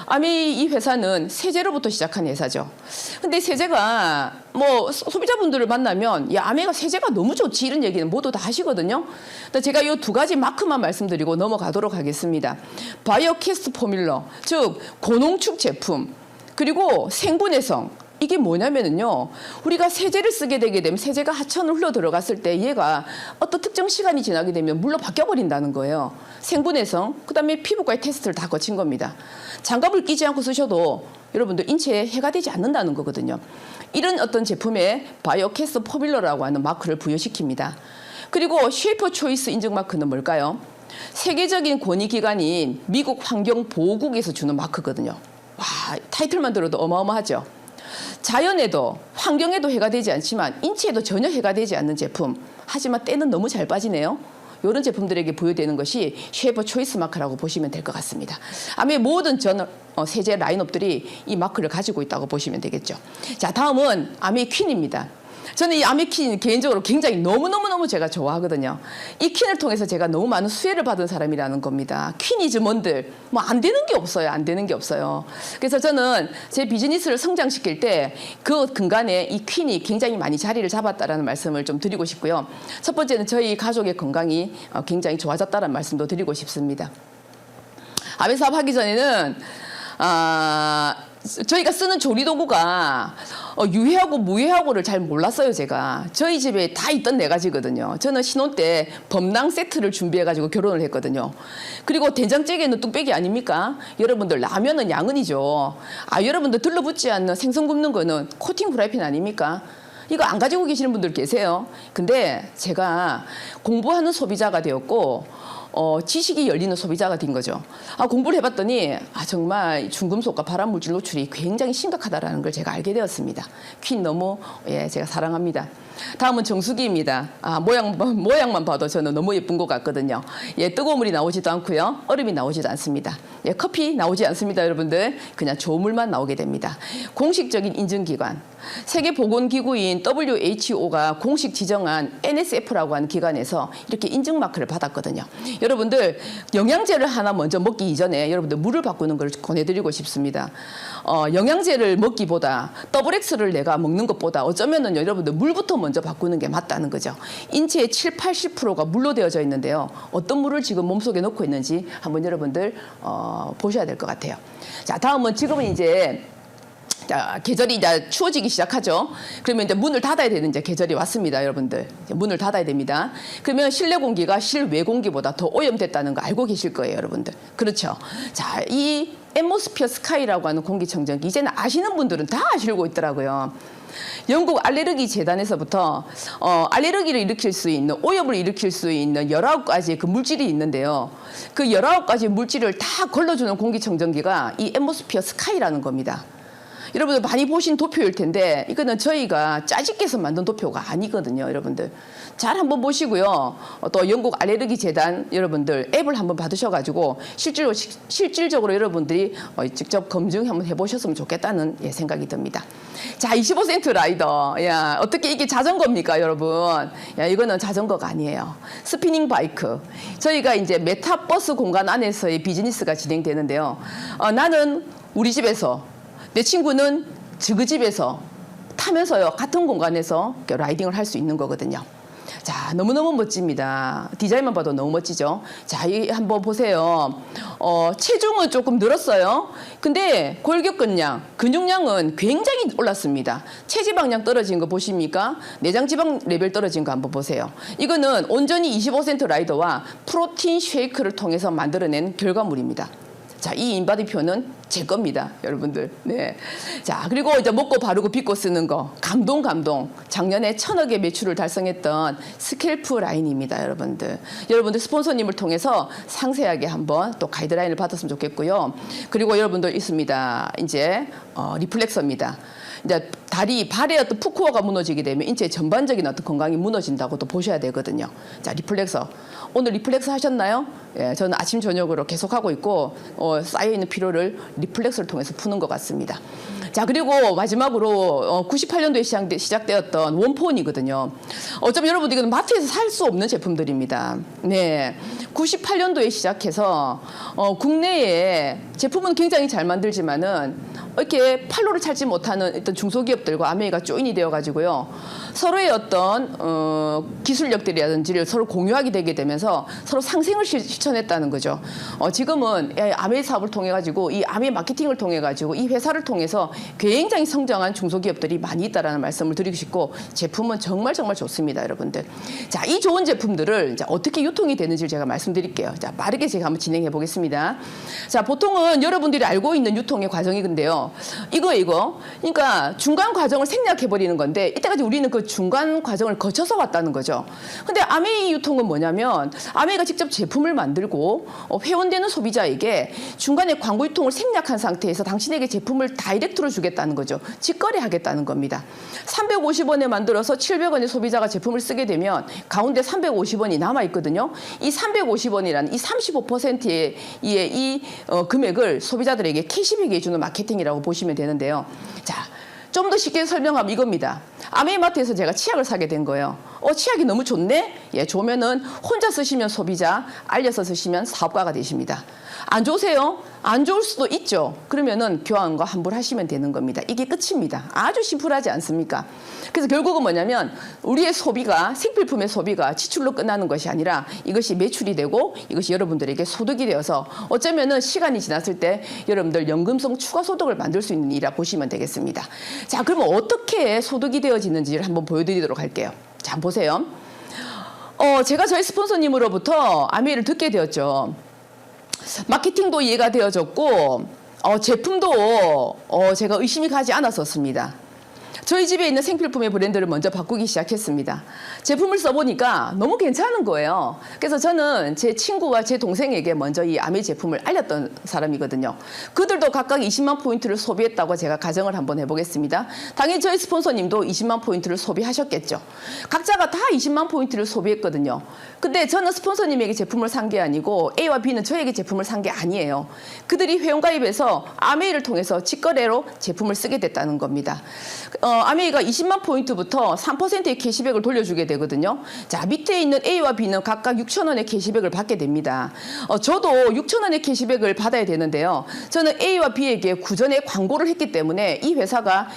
S1: 아메이 이 회사는 세제로부터 시작한 회사죠. 근데 세제가 뭐 소비자분들을 만나면 야, 아메이가 세제가 너무 좋지 이런 얘기는 모두 다 하시거든요. 제가 이 두 가지 마크만 말씀드리고 넘어가도록 하겠습니다. 바이오캐스트 포뮬러, 즉 고농축 제품, 그리고 생분해성. 이게 뭐냐면은요, 우리가 세제를 쓰게 되게 되면 세제가 하천을 흘러 들어갔을 때 얘가 어떤 특정 시간이 지나게 되면 물로 바뀌어 버린다는 거예요. 생분해성, 그다음에 피부과의 테스트를 다 거친 겁니다. 장갑을 끼지 않고 쓰셔도 여러분들 인체에 해가 되지 않는다는 거거든요. 이런 어떤 제품에 바이오캐스트 포뮬러라고 하는 마크를 부여시킵니다. 그리고 쉐이퍼 초이스 인증 마크는 뭘까요? 세계적인 권위기관인 미국 환경보호국에서 주는 마크거든요. 와, 타이틀만 들어도 어마어마하죠. 자연에도 환경에도 해가 되지 않지만 인체에도 전혀 해가 되지 않는 제품. 하지만 때는 너무 잘 빠지네요. 이런 제품들에게 부여되는 것이 쉐이퍼 초이스 마크라고 보시면 될 것 같습니다. 아마 모든 세제 라인업들이 이 마크를 가지고 있다고 보시면 되겠죠. 자, 다음은 아메이 퀸입니다. 저는 이 아메이 퀸 개인적으로 굉장히 너무너무 제가 좋아하거든요. 이 퀸을 통해서 제가 너무 많은 수혜를 받은 사람이라는 겁니다. 퀸이즈먼들 뭐 안 되는 게 없어요. 안 되는 게 없어요. 그래서 저는 제 비즈니스를 성장시킬 때 그 근간에 이 퀸이 굉장히 많이 자리를 잡았다라는 말씀을 좀 드리고 싶고요. 첫 번째는 저희 가족의 건강이 굉장히 좋아졌다는 말씀도 드리고 싶습니다. 아메 사업 하기 전에는 저희가 쓰는 조리도구가 유해하고 무해하고를 잘 몰랐어요, 제가. 저희 집에 다 있던 네 가지거든요. 저는 신혼 때 범랑 세트를 준비해가지고 결혼을 했거든요. 그리고 된장찌개는 뚝배기 아닙니까? 여러분들 라면은 양은이죠. 여러분들 들러붙지 않는 생선 굽는 거는 코팅 프라이팬 아닙니까? 이거 안 가지고 계시는 분들 계세요. 근데 제가 공부하는 소비자가 되었고 지식이 열리는 소비자가 된 거죠. 공부를 해봤더니 정말 중금속과 발암물질 노출이 굉장히 심각하다는 걸 제가 알게 되었습니다. 퀸 너무 제가 사랑합니다. 다음은 정수기입니다. 모양만 봐도 저는 너무 예쁜 것 같거든요. 뜨거운 물이 나오지도 않고요. 얼음이 나오지도 않습니다. 커피 나오지 않습니다, 여러분들. 그냥 좋은 물만 나오게 됩니다. 공식적인 인증기관. 세계보건기구인 WHO가 공식 지정한 NSF라고 하는 기관에서 이렇게 인증 마크를 받았거든요. 여러분들 영양제를 하나 먼저 먹기 이전에 여러분들 물을 바꾸는 걸 권해드리고 싶습니다. 영양제를 먹기보다 XX를 내가 먹는 것보다 어쩌면은 여러분들 물부터 먼저 바꾸는 게 맞다는 거죠. 인체의 70~80%가 물로 되어져 있는데요. 어떤 물을 지금 몸속에 넣고 있는지 한번 여러분들 보셔야 될 것 같아요. 자, 다음은 지금은 이제 계절이 이제 추워지기 시작하죠. 그러면 이제 문을 닫아야 되는 이제 계절이 왔습니다, 여러분들. 이제 문을 닫아야 됩니다. 그러면 실내 공기가 실외 공기보다 더 오염됐다는 거 알고 계실 거예요, 여러분들. 그렇죠. 자, 이 앰모스피어 스카이라고 하는 공기청정기 이제는 아시는 분들은 다 아시고 있더라고요. 영국 알레르기 재단에서부터 알레르기를 일으킬 수 있는 오염을 일으킬 수 있는 19가지 그 물질이 있는데요. 그 19가지 물질을 다 걸러주는 공기청정기가 이 앰모스피어 스카이라는 겁니다. 여러분들 많이 보신 도표일 텐데 이거는 저희가 짜집게서 만든 도표가 아니거든요, 여러분들. 잘 한번 보시고요. 또 영국 알레르기 재단 여러분들 앱을 한번 받으셔가지고 실질적으로 여러분들이 직접 검증 한번 해보셨으면 좋겠다는 생각이 듭니다. 자, 25센트 라이더. 어떻게 이게 자전거입니까, 여러분? 이거는 자전거가 아니에요. 스피닝 바이크. 저희가 이제 메타버스 공간 안에서의 비즈니스가 진행되는데요. 나는 우리 집에서 내 친구는 그 집에서 타면서요, 같은 공간에서 라이딩을 할 수 있는 거거든요. 자, 너무너무 멋집니다. 디자인만 봐도 너무 멋지죠. 자, 이 한번 보세요. 체중은 조금 늘었어요. 근데 골격근량, 근육량은 굉장히 올랐습니다. 체지방량 떨어진 거 보십니까? 내장지방 레벨 떨어진 거 한번 보세요. 이거는 온전히 25센트 라이더와 프로틴 쉐이크를 통해서 만들어낸 결과물입니다. 자, 이 인바디표는 제 겁니다, 여러분들. 네. 자, 그리고 이제 먹고 바르고 빚고 쓰는 거. 감동. 작년에 1000억의 매출을 달성했던 스캘프 라인입니다, 여러분들. 여러분들 스폰서님을 통해서 상세하게 한번 또 가이드라인을 받았으면 좋겠고요. 그리고 여러분들 있습니다. 이제 리플렉서입니다. 이제 발의 어떤 푸코어가 무너지게 되면 인체의 전반적인 어떤 건강이 무너진다고 또 보셔야 되거든요. 자, 리플렉서. 오늘 리플렉스 하셨나요? 저는 아침 저녁으로 계속 하고 있고 쌓여있는 피로를 리플렉스를 통해서 푸는 것 같습니다. 자, 그리고 마지막으로 98년도에 시작되었던 원포원이거든요. 어쩌면 여러분들 이건 마트에서 살 수 없는 제품들입니다. 네, 98년도에 시작해서 국내에 제품은 굉장히 잘 만들지만은 이렇게 판로를 찾지 못하는 어떤 중소기업들과 아메이가 조인이 되어가지고요. 서로의 어떤 기술력들이라든지를 서로 공유하게 되게 되면서 서로 상생을 실천했다는 거죠. 지금은 아메이 사업을 통해 가지고 이 아메이 마케팅을 통해 가지고 이 회사를 통해서 굉장히 성장한 중소기업들이 많이 있다라는 말씀을 드리고 싶고 제품은 정말 좋습니다, 여러분들. 자, 이 좋은 제품들을 이제 어떻게 유통이 되는지 제가 말씀드릴게요. 자, 빠르게 제가 한번 진행해 보겠습니다. 자, 보통은 여러분들이 알고 있는 유통의 과정인데요. 이거. 그러니까 중간 과정을 생략해 버리는 건데 이때까지 우리는 그 중간 과정을 거쳐서 왔다는 거죠. 근데 아메이 유통은 뭐냐면 아메이가 직접 제품을 만들고 회원되는 소비자에게 중간에 광고 유통을 생략한 상태에서 당신에게 제품을 다이렉트로 주겠다는 거죠. 직거래 하겠다는 겁니다. 350원에 만들어서 700원의 소비자가 제품을 쓰게 되면 가운데 350원이 남아있거든요. 이 350원이라는 이 35%의 이 금액을 소비자들에게 캐시백에 주는 마케팅이라고 보시면 되는데요. 자, 좀 더 쉽게 설명하면 이겁니다. 아메이마트에서 제가 치약을 사게 된 거예요. 치약이 너무 좋네? 예, 좋으면은 혼자 쓰시면 소비자, 알려서 쓰시면 사업가가 되십니다. 안 좋으세요? 안 좋을 수도 있죠. 그러면은 교환과 환불하시면 되는 겁니다. 이게 끝입니다. 아주 심플하지 않습니까? 그래서 결국은 뭐냐면 우리의 소비가, 생필품의 소비가 지출로 끝나는 것이 아니라 이것이 매출이 되고 이것이 여러분들에게 소득이 되어서 어쩌면은 시간이 지났을 때 여러분들 연금성 추가 소득을 만들 수 있는 일이라 보시면 되겠습니다. 자, 그러면 어떻게 소득이 되어지는지를 한번 보여드리도록 할게요. 자, 보세요. 제가 저희 스폰서님으로부터 아메이를 듣게 되었죠. 마케팅도 이해가 되어졌고 제품도 제가 의심이 가지 않았었습니다. 저희 집에 있는 생필품의 브랜드를 먼저 바꾸기 시작했습니다. 제품을 써보니까 너무 괜찮은 거예요. 그래서 저는 제 친구와 제 동생에게 먼저 이 아메이 제품을 알렸던 사람이거든요. 그들도 각각 20만 포인트를 소비했다고 제가 가정을 한번 해보겠습니다. 당연히 저희 스폰서님도 20만 포인트를 소비하셨겠죠. 각자가 다 20만 포인트를 소비했거든요. 근데 저는 스폰서님에게 제품을 산 게 아니고 A와 B는 저에게 제품을 산 게 아니에요. 그들이 회원가입해서 아메이를 통해서 직거래로 제품을 쓰게 됐다는 겁니다. 아메이가 20만 포인트부터 3%의 캐시백을 돌려주게 되거든요. 자, 밑에 있는 A와 B는 각각 6,000원의 캐시백을 받게 됩니다. 저도 6,000원의 캐시백을 받아야 되는데요. 저는 A와 B에게 구전에 광고를 했기 때문에 이 회사가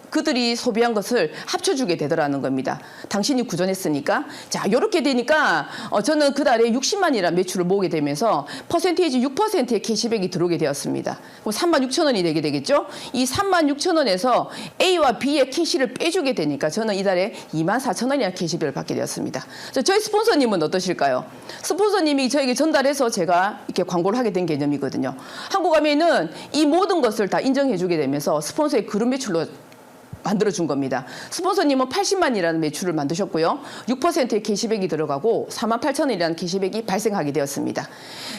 S1: 그들이 소비한 것을 합쳐주게 되더라는 겁니다. 당신이 구전했으니까. 자, 이렇게 되니까 저는 그달에 60만이라는 매출을 모으게 되면서 퍼센테이지 6%의 캐시백이 들어오게 되었습니다. 그럼 36,000원이 되게 되겠죠? 이 36,000원에서 A와 B의 캐시를 빼주게 되니까 저는 이달에 24,000원이라는 캐시백을 받게 되었습니다. 저희 스폰서님은 어떠실까요? 스폰서님이 저에게 전달해서 제가 이렇게 광고를 하게 된 개념이거든요. 한국아메이는 이 모든 것을 다 인정해주게 되면서 스폰서의 그룹 매출로 만들어준 겁니다. 스폰서님은 80만이라는 매출을 만드셨고요. 6%의 캐시백이 들어가고 48,000원이라는 캐시백이 발생하게 되었습니다.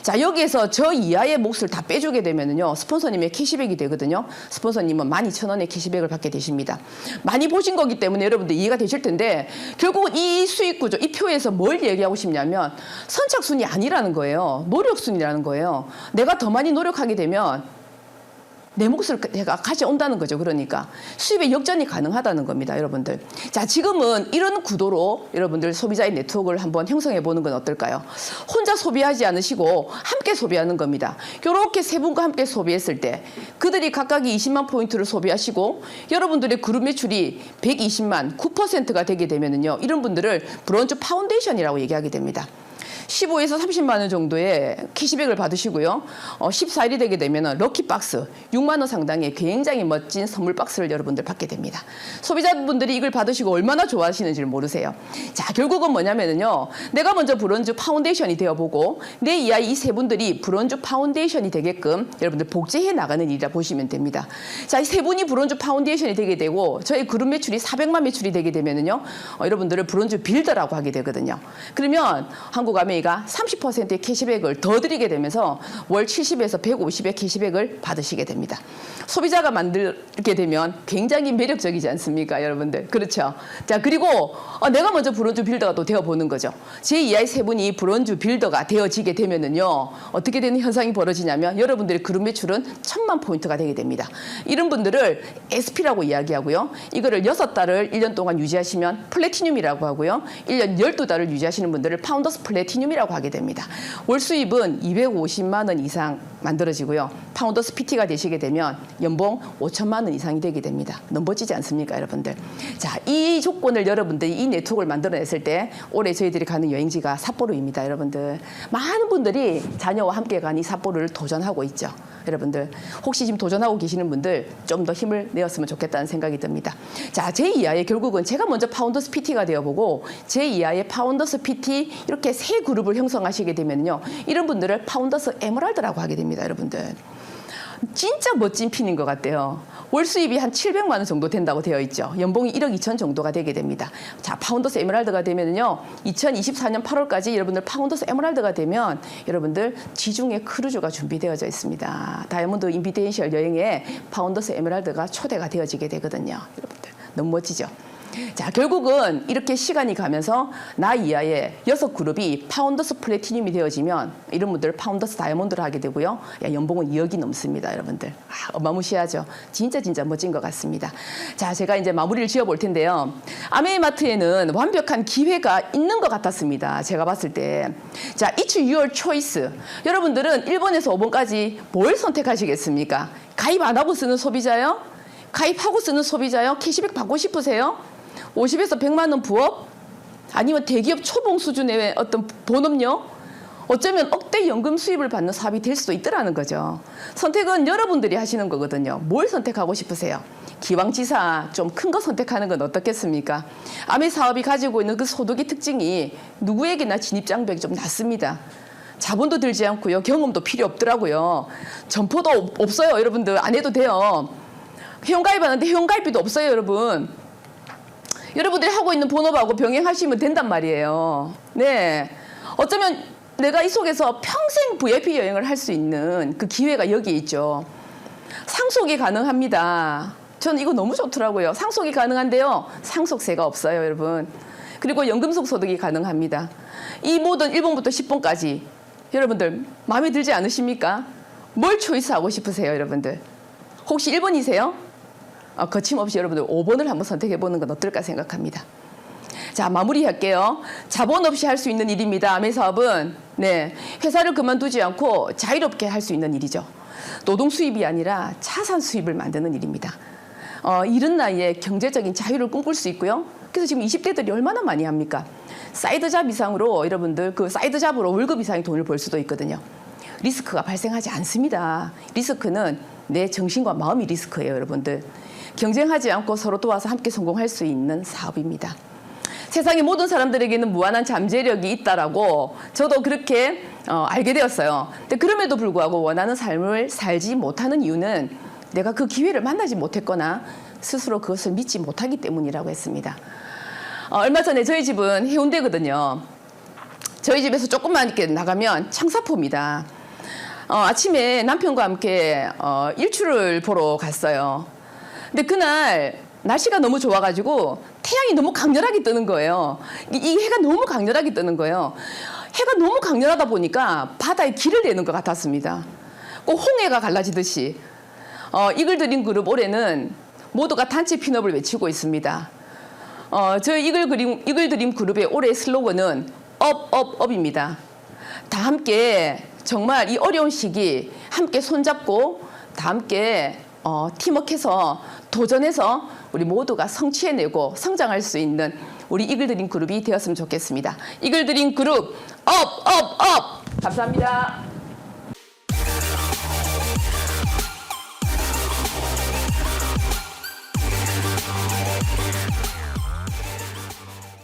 S1: 자, 여기에서 저 이하의 몫을 다 빼주게 되면요, 스폰서님의 캐시백이 되거든요. 스폰서님은 12,000원의 캐시백을 받게 되십니다. 많이 보신 거기 때문에 여러분들 이해가 되실 텐데 결국은 이 수익 구조, 이 표에서 뭘 얘기하고 싶냐면 선착순이 아니라는 거예요. 노력순이라는 거예요. 내가 더 많이 노력하게 되면 내 몫을 내가 가져온다는 거죠. 그러니까 수입의 역전이 가능하다는 겁니다, 여러분들. 자, 지금은 이런 구도로 여러분들 소비자의 네트워크를 한번 형성해 보는 건 어떨까요? 혼자 소비하지 않으시고 함께 소비하는 겁니다. 이렇게 세 분과 함께 소비했을 때 그들이 각각이 20만 포인트를 소비하시고 여러분들의 그룹 매출이 120만 9%가 되게 되면은요, 이런 분들을 브론즈 파운데이션이라고 얘기하게 됩니다. 15에서 30만 원 정도의 캐시백을 받으시고요. 14일이 되게 되면 럭키박스 6만 원 상당의 굉장히 멋진 선물 박스를 여러분들 받게 됩니다. 소비자분들이 이걸 받으시고 얼마나 좋아하시는지를 모르세요. 자, 결국은 뭐냐면요, 내가 먼저 브론즈 파운데이션이 되어보고 내 이하의 이 세 분들이 브론즈 파운데이션이 되게끔 여러분들 복제해 나가는 일이라 보시면 됩니다. 자, 이 세 분이 브론즈 파운데이션이 되게 되고 저희 그룹 매출이 400만 매출이 되게 되면은요, 여러분들을 브론즈 빌더라고 하게 되거든요. 그러면 한국아메이가 30%의 캐시백을 더 드리게 되면서 월 70에서 150의 캐시백을 받으시게 됩니다. 소비자가 만들게 되면 굉장히 매력적이지 않습니까, 여러분들? 그렇죠? 자, 그리고 내가 먼저 브론즈 빌더가 또 되어보는 거죠. 제 이하의 세 분이 브론즈 빌더가 되어지게 되면은요, 어떻게 되는 현상이 벌어지냐면 여러분들의 그룹 매출은 1,000만 포인트가 되게 됩니다. 이런 분들을 SP라고 이야기하고요. 이거를 6달을 1년 동안 유지하시면 플래티늄이라고 하고요. 1년 12달을 유지하시는 분들을 파운더스 플래티늄이라고 하게 됩니다. 월 수입은 250만 원 이상 만들어지고요. 파운더스 PT가 되시게 되면 연봉 5천만 원 이상이 되게 됩니다. 너무 멋지지 않습니까, 여러분들? 자, 이 조건을 여러분들이 이 네트워크를 만들어냈을 때 올해 저희들이 가는 여행지가 삿포로입니다, 여러분들. 많은 분들이 자녀와 함께 간 이 삿포로를 도전하고 있죠. 여러분들 혹시 지금 도전하고 계시는 분들 좀 더 힘을 내었으면 좋겠다는 생각이 듭니다. 자, 제 이하의 결국은 제가 먼저 파운더스 PT가 되어보고 제 이하의 파운더스 PT 이렇게 세 그룹을 형성하시게 되면요, 이런 분들을 파운더스 에메랄드라고 하게 됩니다, 여러분들. 진짜 멋진 핀인 것 같아요. 월 수입이 한 700만 원 정도 된다고 되어 있죠. 연봉이 1억 2천 정도가 되게 됩니다. 자, 파운더스 에메랄드가 되면요, 2024년 8월까지 여러분들 파운더스 에메랄드가 되면 여러분들 지중해 크루즈가 준비되어져 있습니다. 다이아몬드 인비테이션 여행에 파운더스 에메랄드가 초대가 되어지게 되거든요. 여러분들 너무 멋지죠. 자, 결국은 이렇게 시간이 가면서 나 이하의 6그룹이 파운더스 플래티늄이 되어지면 이런 분들 파운더스 다이아몬드를 하게 되고요. 연봉은 2억이 넘습니다, 여러분들. 어마무시하죠. 진짜 멋진 것 같습니다. 자, 제가 이제 마무리를 지어볼 텐데요. 아메이마트에는 완벽한 기회가 있는 것 같았습니다. 제가 봤을 때. 자, it's your choice. 여러분들은 1번에서 5번까지 뭘 선택하시겠습니까? 가입 안 하고 쓰는 소비자요? 가입하고 쓰는 소비자요? 캐시백 받고 싶으세요? 50에서 100만 원 부업? 아니면 대기업 초봉 수준의 어떤 본업요? 어쩌면 억대 연금 수입을 받는 사업이 될 수도 있더라는 거죠. 선택은 여러분들이 하시는 거거든요. 뭘 선택하고 싶으세요? 기왕지사 좀 큰 거 선택하는 건 어떻겠습니까? 아메 사업이 가지고 있는 그 소득의 특징이 누구에게나 진입장벽이 좀 낮습니다. 자본도 들지 않고요. 경험도 필요 없더라고요. 점포도 없어요. 여러분들 안 해도 돼요. 회원가입하는데 회원가입비도 없어요, 여러분. 여러분들이 하고 있는 본업하고 병행하시면 된단 말이에요. 네. 어쩌면 내가 이 속에서 평생 VIP 여행을 할 수 있는 그 기회가 여기 있죠. 상속이 가능합니다. 저는 이거 너무 좋더라고요. 상속이 가능한데요. 상속세가 없어요, 여러분. 그리고 연금속 소득이 가능합니다. 이 모든 1번부터 10번까지 여러분들 마음에 들지 않으십니까? 뭘 초이스하고 싶으세요, 여러분들? 혹시 1번이세요? 거침없이 여러분들 5번을 한번 선택해보는 건 어떨까 생각합니다. 자, 마무리할게요. 자본 없이 할 수 있는 일입니다. 아메 사업은 네, 회사를 그만두지 않고 자유롭게 할 수 있는 일이죠. 노동 수입이 아니라 자산 수입을 만드는 일입니다. 이른 나이에 경제적인 자유를 꿈꿀 수 있고요. 그래서 지금 20대들이 얼마나 많이 합니까? 사이드 잡 이상으로 여러분들 그 사이드 잡으로 월급 이상의 돈을 벌 수도 있거든요. 리스크가 발생하지 않습니다. 리스크는 내 정신과 마음이 리스크예요, 여러분들. 경쟁하지 않고 서로 도와서 함께 성공할 수 있는 사업입니다. 세상의 모든 사람들에게는 무한한 잠재력이 있다라고 저도 그렇게 알게 되었어요. 근데 그럼에도 불구하고 원하는 삶을 살지 못하는 이유는 내가 그 기회를 만나지 못했거나 스스로 그것을 믿지 못하기 때문이라고 했습니다. 얼마 전에 저희 집은 해운대거든요. 저희 집에서 조금만 이렇게 나가면 청사포입니다. 아침에 남편과 함께 일출을 보러 갔어요. 근데 그날 날씨가 너무 좋아가지고 태양이 너무 강렬하게 뜨는 거예요. 이 해가 너무 강렬하게 뜨는 거예요. 해가 너무 강렬하다 보니까 바다에 길을 내는 것 같았습니다. 꼭 홍해가 갈라지듯이. 이글드림 그룹 올해는 모두가 단체 핀업을 외치고 있습니다. 저희 이글드림 그룹의 올해 슬로건은 업입니다. 다 함께 정말 이 어려운 시기 함께 손잡고 다 함께 팀워크해서 도전해서 우리 모두가 성취해내고 성장할 수 있는 우리 이글드림 그룹이 되었으면 좋겠습니다. 이글드림 그룹 업! 감사합니다.